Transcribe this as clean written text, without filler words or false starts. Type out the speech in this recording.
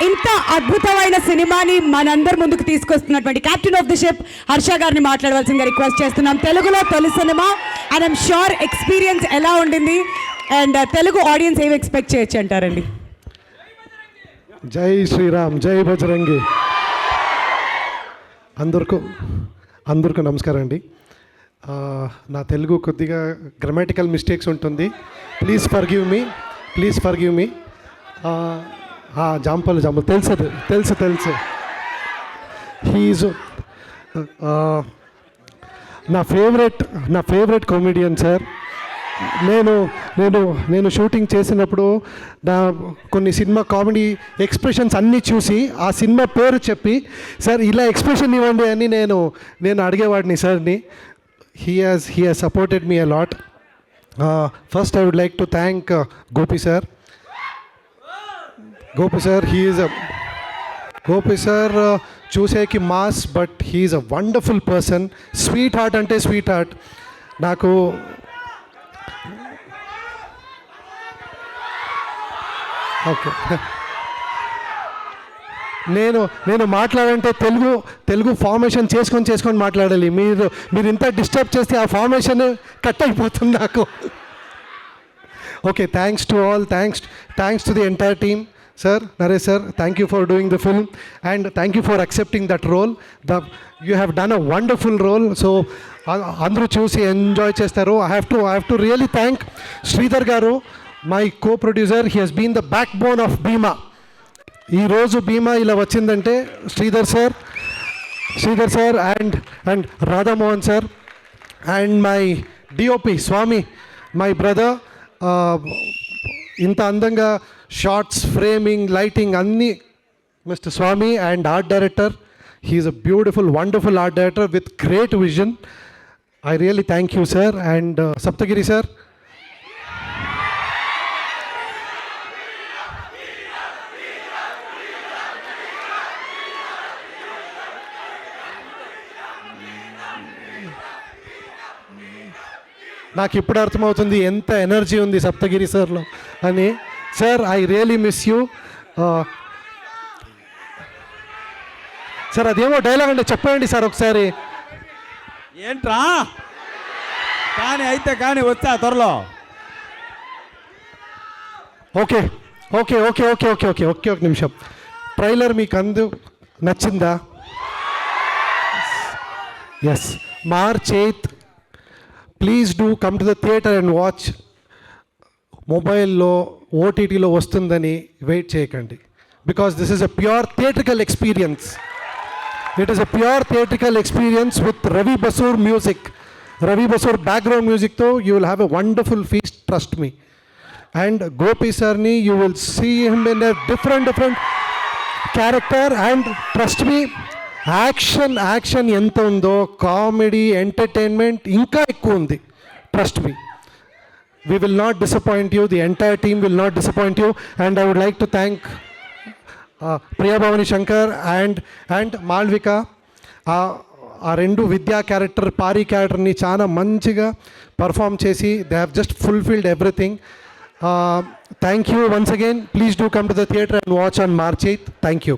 ఇంత అద్భుతమైన సినిమాని మనందరి ముందుకు తీసుకొస్తున్నటువంటి captain of the ship Harsha గారిని మాట్లాడవలసిందిగా రిక్వెస్ట్ చేస్తున్నాం. తెలుగులో తొలి సినిమా అండ్ ఐమ్ షూర్ ఎక్స్పీరియన్స్ ఎలా ఉండింది అండ్ తెలుగు ఆడియన్స్ ఏమి ఎక్స్పెక్ట్ చేయొచ్చు అంటారండి? జై శ్రీరామ్, జై బజరంగి. అందరికీ నమస్కారం అండి. నా తెలుగు కొద్దిగా గ్రామటికల్ మిస్టేక్స్ ఉంటుంది. Please forgive me. జాంపల్ తెలుసు. హీఈస్ నా ఫేవరెట్ కామెడియన్ సార్. నేను షూటింగ్ చేసినప్పుడు నా కొన్ని సినిమా కామెడీ ఎక్స్ప్రెషన్స్ అన్నీ చూసి ఆ సినిమా పేరు చెప్పి సార్ ఇలా ఎక్స్ప్రెషన్ ఇవ్వండి అని నేను అడిగేవాడిని సార్ని. He has supported me a lot. First I would like to thank Gopi sir. Gopi sir చూసేకి mass, but he's a wonderful person. Sweet heart అంటే స్వీట్ హార్ట్. నాకు ఓకే, నేను మాట్లాడంటే తెలుగు ఫార్మేషన్ చేసుకొని మాట్లాడాలి. మీరు ఇంత డిస్టర్బ్ చేస్తే ఆ ఫార్మేషన్ కట్ అయిపోతుంది నాకు. Okay, thanks to all, thanks to the entire team. Sir, Naresh sir, thank you for doing the film and thank you for accepting that role. You have done a wonderful role. So అందరూ చూసి enjoy చేస్తారు. I have to really thank Sridhar garu, my co-producer. He has been the backbone of Bhima. ఈరోజు భీమా ఇలా వచ్చిందంటే Sridhar sir and Radhamohan sir and my DOP Swamy, my brother. ఇంత అందంగా shots, framing, lighting అన్నీ mister Swami. And art director, he's a beautiful, wonderful art director with great vision. I really thank you sir. And Saptagiri sir, నాకు ఇప్పుడు అర్థమవుతుంది ఎంత energy ఉంది సప్తగిరి సార్లో అని. Sir, I really miss you. Sir, అదేమో డైలాగ్ అంటే చెప్పండి సార్ ఒకసారి. ఏంట్రా కానీ వచ్చా త్వరలో. ఓకే, ఒక నిమిషం. ట్రైలర్ మీకు నచ్చిందా? Yes, March 8th. Please do come to the theatre and watch. మొబైల్లో, ఓటీటీలో వస్తుందని వెయిట్ చేయకండి. Because this is a pure theatrical experience. It is a pure theatrical experience with Ravi Basrur music. Ravi Basrur background మ్యూజిక్తో you will have a wonderful feast, trust me. And Gopi సార్ని you will see him in a different character. And trust me, action ఎంత ఉందో, comedy, entertainment ఇంకా ఎక్కువ ఉంది. Trust me, we will not disappoint you. The entire team will not disappoint you. And I would like to thank Priya Bhavani Shankar and Malvika. ఆ రెండు విద్యా character, పారి క్యారెక్టర్ని చాలా మంచిగా పర్ఫామ్ చేసి they have just fulfilled everything. Thank you once again. Please do come to the theatre and watch on March 8th. Thank you.